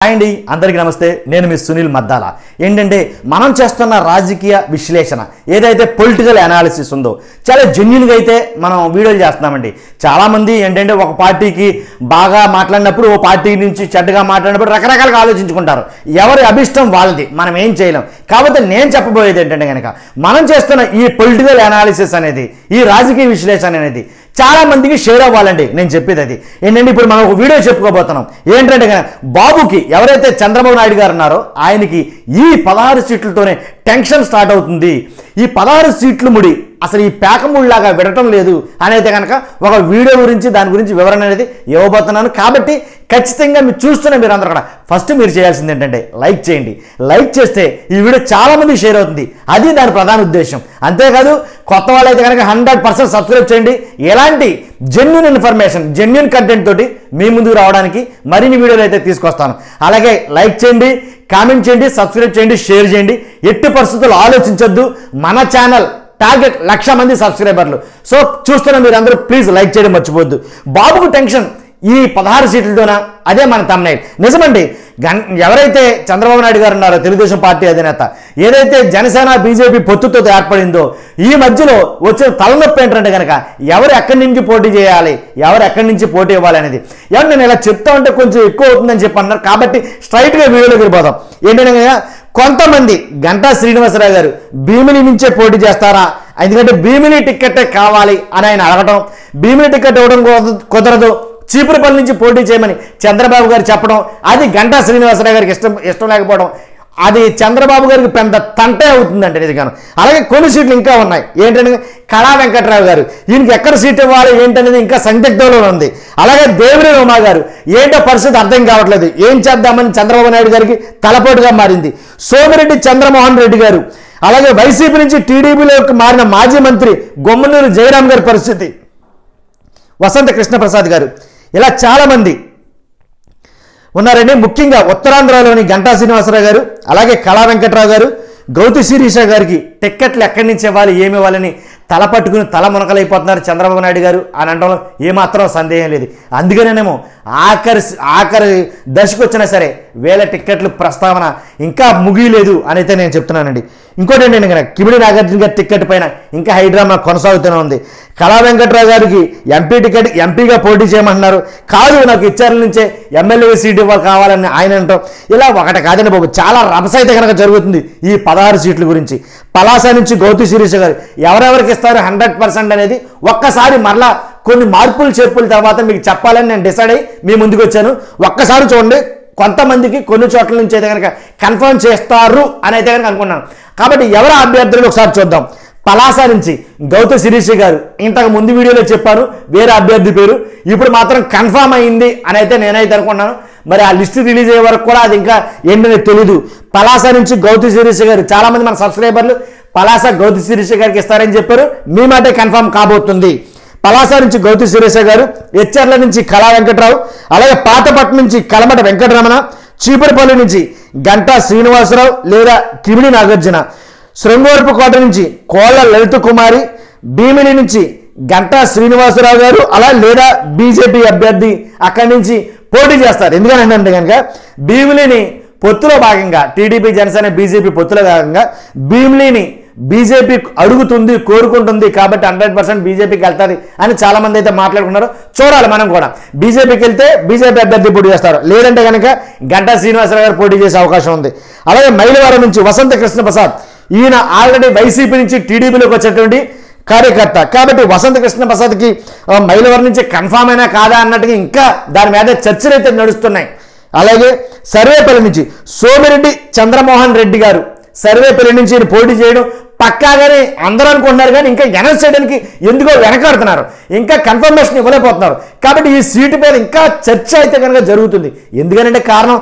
అండి అందరికీ నమస్తే నేను మీ సునీల్ మద్దాల ఏంటంటే మనం చేస్తున్న రాజకీయ విశ్లేషణ ఏదైతే పొలిటికల్ అనాలిసిస్ ఉందో చాలా జెన్యూన్గా అయితే మనం వీడియోలు చేస్తున్నామండి. చాలామంది ఏంటంటే ఒక పార్టీకి బాగా మాట్లాడినప్పుడు ఓ పార్టీ నుంచి చెడ్డగా మాట్లాడినప్పుడు రకరకాలుగా ఆలోచించుకుంటారు. ఎవరి అభిష్టం వాళ్ళది, మనం ఏం చేయలేం. కాబట్టి నేను చెప్పబోయేది ఏంటంటే కనుక మనం చేస్తున్న ఈ పొలిటికల్ అనాలిసిస్ అనేది, ఈ రాజకీయ విశ్లేషణ అనేది చాలా మందికి షేర్ అవ్వాలండి. నేను చెప్పేది అది ఏంటంటే ఇప్పుడు మనం ఒక వీడియో చెప్పుకోబోతున్నాం. ఏంటంటే బాబుకి ఎవరైతే చంద్రబాబు నాయుడు గారు ఉన్నారో ఆయనకి ఈ 16 సీట్లతోనే టెన్షన్ స్టార్ట్ అవుతుంది. ఈ 16 సీట్లు ముడి అసలు ఈ పేకముడిలాగా విడటం లేదు అనేది కనుక ఒక వీడియో గురించి దాని గురించి వివరణ అనేది ఇవ్వబోతున్నాను. కాబట్టి ఖచ్చితంగా మీరు చూస్తున్న మీరు అందరూ కూడా ఫస్ట్ మీరు చేయాల్సింది ఏంటంటే లైక్ చేయండి. లైక్ చేస్తే ఈ వీడియో చాలామంది షేర్ అవుతుంది. అది దాని ప్రధాన ఉద్దేశం. అంతేకాదు కొత్త వాళ్ళైతే కనుక 100% సబ్స్క్రైబ్ చేయండి. ఎలాంటి జెన్యూన్ ఇన్ఫర్మేషన్, జెన్యూన్ కంటెంట్ తోటి మీ ముందుకు రావడానికి మరిన్ని వీడియోలు అయితే తీసుకొస్తాను. అలాగే లైక్ చేయండి, కామెంట్ చేయండి, సబ్స్క్రైబ్ చేయండి, షేర్ చేయండి. ఎట్టి పరిస్థితుల్లో ఆలోచించొద్దు. మన ఛానల్ టార్గెట్ 1,00,000 మంది సబ్స్క్రైబర్లు. సో చూస్తున్న మీరు అందరూ ప్లీజ్ లైక్ చేయడం మర్చిపోవద్దు. బాబుకు టెన్షన్ ఈ 16 సీట్లతోనా? అదే మన తమ్నైల్. నిజమండి, ఎవరైతే చంద్రబాబు నాయుడు గారు ఉన్నారో తెలుగుదేశం పార్టీ అధినేత, ఏదైతే జనసేన బీజేపీ పొత్తుతో ఏర్పడిందో ఈ మధ్యలో వచ్చిన తలనొప్పి ఏంటంటే కనుక ఎవరు ఎక్కడి నుంచి పోటీ చేయాలి, ఎవరు ఎక్కడి నుంచి పోటీ ఇవ్వాలి అనేది. ఎవరు నేను ఇలా చెప్తా ఉంటే కొంచెం ఎక్కువ అవుతుందని చెప్పి అన్నారు. కాబట్టి స్ట్రైట్గా వీడియోలోకి వెళ్ళిపోదాం. ఏంటంటే కొంతమంది గంటా శ్రీనివాసరావు గారు భీమిలి నుంచే పోటీ చేస్తారా, ఎందుకంటే భీమిలి టికెట్టే కావాలి అని ఆయన అడగటం, భీమిలి టికెట్ ఇవ్వడం కుదరదు, చీపురుపల్లి నుంచి పోటీ చేయమని చంద్రబాబు గారు చెప్పడం, అది గంటా శ్రీనివాసరావు గారికి ఇష్టం లేకపోవడం, అది చంద్రబాబు గారికి పెద్ద తంటే అవుతుందంటే నిజంగాను. అలాగే కొన్ని సీట్లు ఇంకా ఉన్నాయి. ఏంటంటే కళా వెంకట్రావు గారు, ఈయనకి ఎక్కడ సీట్ ఇవ్వాలి ఏంటనేది ఇంకా సందిగ్ధంలో ఉంది. అలాగే దేవినేని ఉమా గారు, ఏంటో పరిస్థితి అర్థం కావట్లేదు, ఏం చేద్దామని చంద్రబాబు నాయుడు గారికి తలపోటుగా మారింది. సోమిరెడ్డి చంద్రమోహన్ రెడ్డి గారు, అలాగే వైసీపీ నుంచి టీడీపీలోకి మారిన మాజీ మంత్రి గొమ్మనూరు జయరాం గారి పరిస్థితి, వసంత కృష్ణప్రసాద్ గారు, ఇలా చాలామంది ఉన్నారండి. ముఖ్యంగా ఉత్తరాంధ్రలోని గంటా శ్రీనివాసరావు గారు, అలాగే కళా వెంకట్రావు గారు, గౌతు శిరీష గారికి టిక్కెట్లు ఎక్కడి నుంచి ఇవ్వాలి, ఏమి ఇవ్వాలని తల పట్టుకుని తల మునకలైపోతున్నారు చంద్రబాబు నాయుడు గారు అని అనడంలో ఏమాత్రం సందేహం లేదు. అందుకనేమో ఆఖరి దశకు వచ్చినా సరే వేల టిక్కెట్లు ప్రస్తావన ఇంకా ముగియలేదు అని అయితే నేను చెప్తున్నానండి. ఇంకోటి ఏంటంటే కనుక కిమిడి నాగార్జున గారి టిక్కెట్ పైన ఇంకా హైడ్రామా కొనసాగుతూనే ఉంది. కళా వెంకట్రావు గారికి ఎంపీ టికెట్ ఎంపీగా పోటీ చేయమంటున్నారు. కాదు నాకు ఇచ్చారు నుంచే ఎమ్మెల్యే సీట్ కావాలని ఆయన అంటాం. ఇలా ఒకటి కాదండి బాబు, చాలా రభస అయితే కనుక జరుగుతుంది ఈ 16 సీట్ల గురించి. పలాస నుంచి గౌతు శిరీష గారు ఎవరెవరికి ఇస్తారు 100% అనేది ఒక్కసారి మరలా కొన్ని మార్పులు చేర్పుల తర్వాత మీకు చెప్పాలని నేను డిసైడ్ అయ్యి మీ ముందుకు వచ్చాను. ఒక్కసారి చూడండి, కొంతమందికి కొన్ని చోట్ల నుంచి అయితే కనుక కన్ఫర్మ్ చేస్తారు అని అయితే కనుక అనుకున్నాను. కాబట్టి ఎవరు అభ్యర్థులు ఒకసారి చూద్దాం. పలాస నుంచి గౌతు శిరీష గారు, ఇంతకు ముందు వీడియోలో చెప్పాను వేరే అభ్యర్థి పేరు, ఇప్పుడు మాత్రం కన్ఫర్మ్ అయింది అని అయితే నేనైతే అనుకున్నాను. మరి ఆ లిస్ట్ రిలీజ్ అయ్యే వరకు కూడా అది ఇంకా ఏంటనే తెలీదు. పలాస నుంచి గౌతు శిరీష గారు, చాలామంది మన సబ్స్క్రైబర్లు పలాస గౌతు శిరీష గారికి ఇస్తారని చెప్పారు. మీ మాటే కన్ఫర్మ్ కాబోతుంది. పలాస నుంచి గౌతు శిరీష గారు, హెచ్చర్ల నుంచి కళా వెంకట్రావు, అలాగే పాతపట్నం నుంచి కలమట వెంకటరమణ, చీపురుపల్లి నుంచి గంటా శ్రీనివాసరావు లేదా కిమిడి నాగార్జున, శృంగవరపుకోట నుంచి కోళ్ల లలిత కుమారి, భీమిలి నుంచి గంటా శ్రీనివాసరావు గారు అలా లేదా బీజేపీ అభ్యర్థి అక్కడి నుంచి పోటీ చేస్తారు. ఎందుకని అంటే కనుక భీమిలిని పొత్తులో భాగంగా టీడీపీ జనసేన బీజేపీ పొత్తులో భాగంగా భీమిలిని బీజేపీ అడుగుతుంది, కోరుకుంటుంది. కాబట్టి 100% బీజేపీకి వెళ్తుంది అని చాలామంది అయితే మాట్లాడుకున్నారు. చూడాలి మనం కూడా. బీజేపీకి వెళ్తే బీజేపీ అభ్యర్థి పోటీ చేస్తారు, లేదంటే కనుక గంటా శ్రీనివాసరావు గారు పోటీ చేసే అవకాశం ఉంది. అలాగే మైలవరం నుంచి వసంత కృష్ణప్రసాద్, ఈయన ఆల్రెడీ వైసీపీ నుంచి టీడీపీలోకి వచ్చేటువంటి కార్యకర్త. కాబట్టి వసంత కృష్ణప్రసాద్కి మైలవరం నుంచి కన్ఫామ్ అయినా కాదా అన్నట్టుగా ఇంకా దాని మీద చర్చలు అయితే నడుస్తున్నాయి. అలాగే సర్వేపల్లి నుంచి సోమిరెడ్డి చంద్రమోహన్ రెడ్డి గారు, సర్వేపల్లి నుంచి ఈయన పోటీ చేయడం పక్కాగానే అందరూ అనుకుంటున్నారు, కానీ ఇంకా అనౌన్స్ చేయడానికి ఎందుకో వెనకాడుతున్నారు, ఇంకా కన్ఫర్మేషన్ ఇవ్వలేకపోతున్నారు. కాబట్టి ఈ సీటు మీద ఇంకా చర్చ అయితే కనుక జరుగుతుంది. ఎందుకంటే కారణం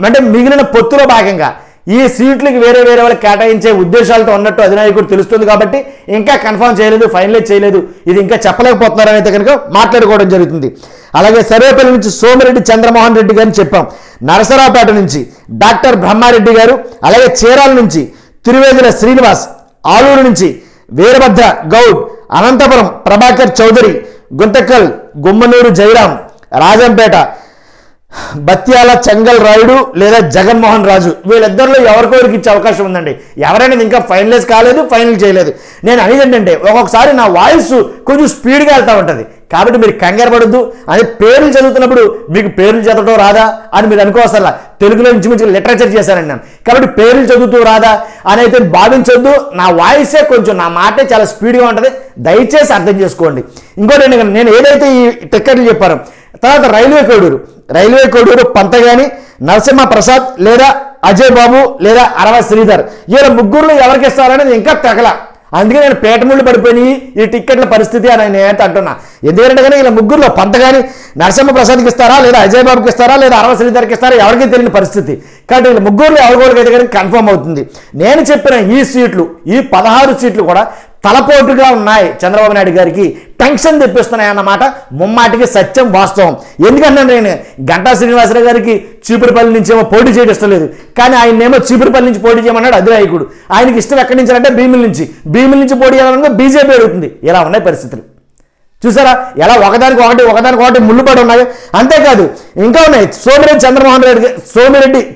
అంటే మిగిలిన పొత్తులో భాగంగా ఈ సీట్లకి వేరే వాళ్ళకి కేటాయించే ఉద్దేశాలతో ఉన్నట్టు అధినాయకుడు తెలుస్తుంది. కాబట్టి ఇంకా కన్ఫర్మ్ చేయలేదు, ఫైనలైజ్ చేయలేదు, ఇది ఇంకా చెప్పలేకపోతున్నారని అయితే కనుక మాట్లాడుకోవడం జరుగుతుంది. అలాగే సర్వేపల్లి నుంచి సోమిరెడ్డి చంద్రమోహన్ రెడ్డి గారిని చెప్పాం. నరసరావుపేట నుంచి డాక్టర్ బ్రహ్మారెడ్డి గారు, అలాగే చీరాల నుంచి తిరువేదుల శ్రీనివాస్, ఆలూరు నుంచి వీరభద్ర గౌడ్, అనంతపురం ప్రభాకర్ చౌదరి, గుంతకల్ గుమ్మనూరు జయరాం, రాజంపేట బత్యాల చెంగల్ రాయుడు లేదా జగన్మోహన్ రాజు వీళ్ళిద్దరిలో ఎవరికొరికి ఇచ్చే అవకాశం ఉందండి. ఎవరైనా ఇంకా ఫైనలైజ్ కాలేదు, ఫైనల్ చేయలేదు. నేను అనేది ఏంటంటే ఒక్కొక్కసారి నా వాయిస్ కొంచెం స్పీడ్గా వెళ్తూ ఉంటుంది. కాబట్టి మీరు కంగారు పడద్దు. అదే పేర్లు చదువుతున్నప్పుడు మీకు పేర్లు చదవటం రాదా అని మీరు అనుకోవసరలా. తెలుగులో ఇంచుమించుగా లిటరేచర్ చేశానండి నేను. కాబట్టి పేర్లు చదువుతూ రాదా అని అయితే భావించొద్దు. నా వాయిసే కొంచెం, నా మాటే చాలా స్పీడ్గా ఉంటుంది. దయచేసి అర్థం చేసుకోండి. ఇంకోటి ఏంటంటే నేను ఏదైతే ఈ టిక్కెట్లు చెప్పాను, తర్వాత రైల్వే కోడూరు పంతగాని, నరసింహ ప్రసాద్ లేదా అజయ్ బాబు లేదా అరవ శ్రీధర్, వీళ్ళ ముగ్గురులో ఎవరికి ఇస్తారనేది ఇంకా తెగల. అందుకే నేను పేటముళ్ళు పడిపోయినాయి ఈ టిక్కెట్ల పరిస్థితి అని నేనైతే అంటున్నా. ఎందుకంటే కానీ వీళ్ళ ముగ్గురులో పంతగాని నరసింహ ప్రసాద్కి ఇస్తారా, లేదా అజయ్ బాబుకి ఇస్తారా, లేదా అరవ శ్రీధర్కి ఇస్తారా, ఎవరికీ తెలియని పరిస్థితి. కాబట్టి వీళ్ళ ముగ్గురులో ఎవరికైతే కానీ కన్ఫర్మ్ అవుతుంది. నేను చెప్పిన ఈ సీట్లు, ఈ 16 సీట్లు కూడా తలపోటుగా ఉన్నాయి. చంద్రబాబు నాయుడు గారికి టెన్షన్ తెప్పిస్తున్నాయి అన్నమాట ముమ్మాటికి సత్యం, వాస్తవం. ఎందుకంటే నేను గంటా శ్రీనివాసరావు గారికి చీపురుపల్లి నుంచి ఏమో పోటీ చేయడం ఇష్టం లేదు, కానీ ఆయనేమో చీపురుపల్లి నుంచి పోటీ చేయమన్నాడు అధినాయకుడు. ఆయనకి ఇష్టం ఎక్కడి నుంచి అంటే భీమిల నుంచి పోటీ చేయాలనుకో బీజేపీ అడుగుతుంది. ఇలా ఉన్నాయి పరిస్థితులు. చూసారా ఎలా ఒకదానికి ముళ్ళు పడి ఉన్నాయి. అంతేకాదు ఇంకా ఉన్నాయి. సోమిరెడ్డి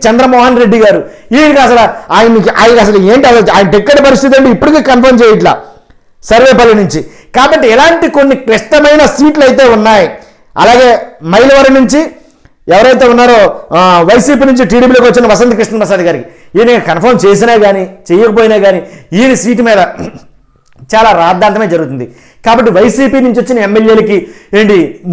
చంద్రమోహన్ రెడ్డి గారు, ఈయనకి అసలు ఆయన అసలు ఏంటి ఆయన టిక్కెట్ పరిస్థితి అంటే ఇప్పటికీ కన్ఫర్మ్ చేయట్లా సర్వేపల్లి నుంచి. కాబట్టి ఎలాంటి కొన్ని క్లిష్టమైన సీట్లు అయితే ఉన్నాయి. అలాగే మైలవరం నుంచి ఎవరైతే ఉన్నారో వైసీపీ నుంచి టీడీపీలోకి వచ్చిన వసంత కృష్ణ ప్రసాద్ గారికి, ఈయన కన్ఫర్మ్ చేసినా కానీ చేయకపోయినా కానీ ఈయన సీటు మీద చాలా రాద్ధాంతమే జరుగుతుంది. కాబట్టి వైసీపీ నుంచి వచ్చిన ఎమ్మెల్యేలకి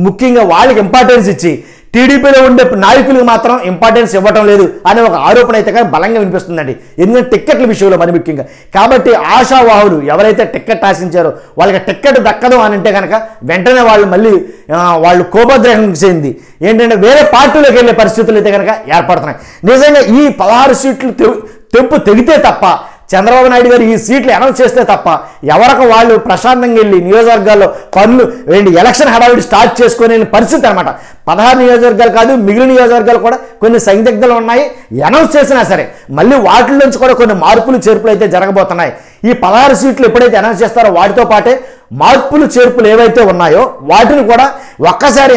ముఖ్యంగా వాళ్ళకి ఇంపార్టెన్స్ ఇచ్చి టీడీపీలో ఉండే నాయకులకు మాత్రం ఇంపార్టెన్స్ ఇవ్వటం లేదు అనే ఒక ఆరోపణ అయితే కానీ బలంగా వినిపిస్తుందండి. ఎందుకంటే టిక్కెట్ల విషయంలో మరి ముఖ్యంగా. కాబట్టి ఆశావాహులు ఎవరైతే టిక్కెట్ ఆశించారో వాళ్ళకి టిక్కెట్ దక్కదు అని అంటే కనుక వెంటనే వాళ్ళు కోపద్రేహం చెంది ఏంటంటే వేరే పార్టీలోకి వెళ్ళే పరిస్థితులు అయితే కనుక ఏర్పడుతున్నాయి. నిజంగా ఈ 16 సీట్లు తెంపు తెగితే తప్ప, చంద్రబాబు నాయుడు గారు ఈ సీట్లు అనౌన్స్ చేస్తే తప్ప ఎవరికి వాళ్ళు ప్రశాంతంగా వెళ్ళి నియోజకవర్గాల్లో పనులు ఎలక్షన్ హడావిడి స్టార్ట్ చేసుకునే పరిస్థితి అనమాట. 16 నియోజకవర్గాలు కాదు, మిగిలిన నియోజకవర్గాలు కూడా కొన్ని సందిగ్ధాలు ఉన్నాయి. అనౌన్స్ చేసినా సరే మళ్ళీ వాటిలోంచి కూడా కొన్ని మార్పులు చేర్పులు అయితే జరగబోతున్నాయి. ఈ 16 సీట్లు ఎప్పుడైతే అనౌన్స్ చేస్తారో వాటితో పాటే మార్పులు చేర్పులు ఏవైతే ఉన్నాయో వాటిని కూడా ఒకేసారి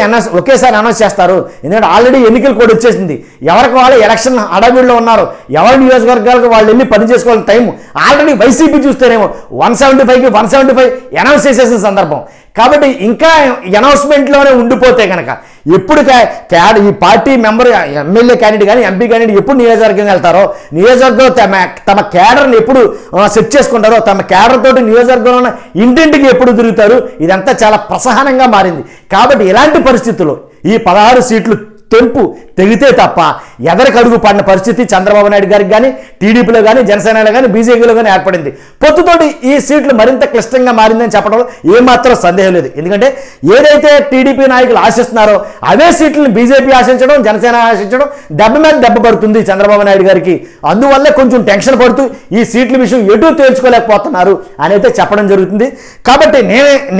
అనౌన్స్ చేస్తారు. ఎందుకంటే ఆల్రెడీ ఎన్నికలు కూడా వచ్చేసింది. ఎవరికి వాళ్ళు ఎలక్షన్ హడావిడిలో ఉన్నారు, ఎవరి నియోజకవర్గాలకు వాళ్ళు వెళ్ళి పని చేసుకోవాలని టైం ఆల్రెడీ వైసీపీ చూస్తేనేమో 175 అనౌన్స్ చేసేసిన సందర్భం. కాబట్టి ఇంకా అనౌన్స్మెంట్లోనే ఉండిపోతే కనుక ఎప్పుడు ఈ పార్టీ మెంబర్ ఎమ్మెల్యే క్యాండిడేట్ కానీ ఎంపీ క్యాండిడేట్ ఎప్పుడు నియోజకవర్గం వెళ్తారో, నియోజకవర్గంలో తమ క్యాడర్ని ఎప్పుడు సెట్ చేసుకుంటారో, తమ క్యాడర్ తోటి నియోజకవర్గంలో ఉన్న ఇంటింటికి ఎప్పుడు తిరుగుతారు, ఇదంతా చాలా ప్రసహనంగా మారింది. కాబట్టి ఇలాంటి పరిస్థితుల్లో ఈ 16 సీట్లు తెంపు తెగితే తప్ప ఎదరికి అడుగు పడిన పరిస్థితి చంద్రబాబు నాయుడు గారికి కానీ, టీడీపీలో కానీ, జనసేనలో కానీ, బీజేపీలో కానీ ఏర్పడింది. పొత్తుతోటి ఈ సీట్లు మరింత క్లిష్టంగా మారిందని చెప్పడంలో ఏమాత్రం సందేహం లేదు. ఎందుకంటే ఏదైతే టీడీపీ నాయకులు ఆశిస్తున్నారో అవే సీట్లను బీజేపీ ఆశించడం, జనసేన ఆశించడం దెబ్బ మీద దెబ్బ పడుతుంది చంద్రబాబు నాయుడు గారికి. అందువల్లే కొంచెం టెన్షన్ పడుతూ ఈ సీట్ల విషయం ఎటు తేల్చుకోలేకపోతున్నారు అని అయితే చెప్పడం జరుగుతుంది. కాబట్టి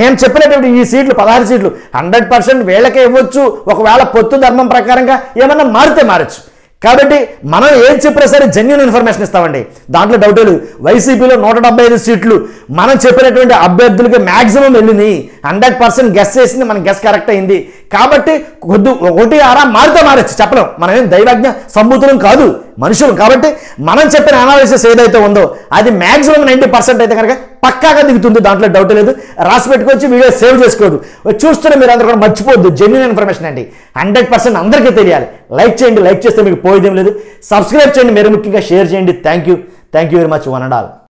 నేను చెప్పినటువంటి ఈ సీట్లు 16 సీట్లు 100% వీళ్ళకే ఇవ్వచ్చు. ఒకవేళ పొత్తు ధర్మం ప్రకారంగా ఏమన్నా మారచ్చు. కాబట్టి మనం ఏం చెప్పినా సరే జెన్యూన్ ఇన్ఫర్మేషన్ ఇస్తామండి, దాంట్లో డౌట్ లేదు. వైసీపీలో 175 సీట్లు మనం చెప్పినటువంటి అభ్యర్థులకి మ్యాక్సిమం వెళ్ళింది. 100% గెస్ చేసింది, మన గెస్ కరెక్ట్ అయింది. కాబట్టి 1-6 మారచ్చు, చెప్పలేం. మనం ఏం దైవజ్ఞ సంబూతులం కాదు, మనుషులు. కాబట్టి మనం చెప్పిన అనాలిసిస్ ఏదైతే ఉందో అది మ్యాక్సిమం 90% అయితే కనుక పక్కాగా దిగుతుంది, దాంట్లో డౌట్ లేదు. రాసి పెట్టుకోవచ్చు, వీడియో సేవ్ చేసుకోవద్దు. చూస్తున్న మీరు అందరూ కూడా మర్చిపోవద్దు, జెన్యూన్ ఇన్ఫర్మేషన్ అండి, 100% అందరికీ తెలియాలి. లైక్ చేయండి, లైక్ చేస్తే మీకు పోయేదేం లేదు. సబ్స్క్రైబ్ చేయండి, మీరు ముఖ్యంగా షేర్ చేయండి. Thank you very much one and all.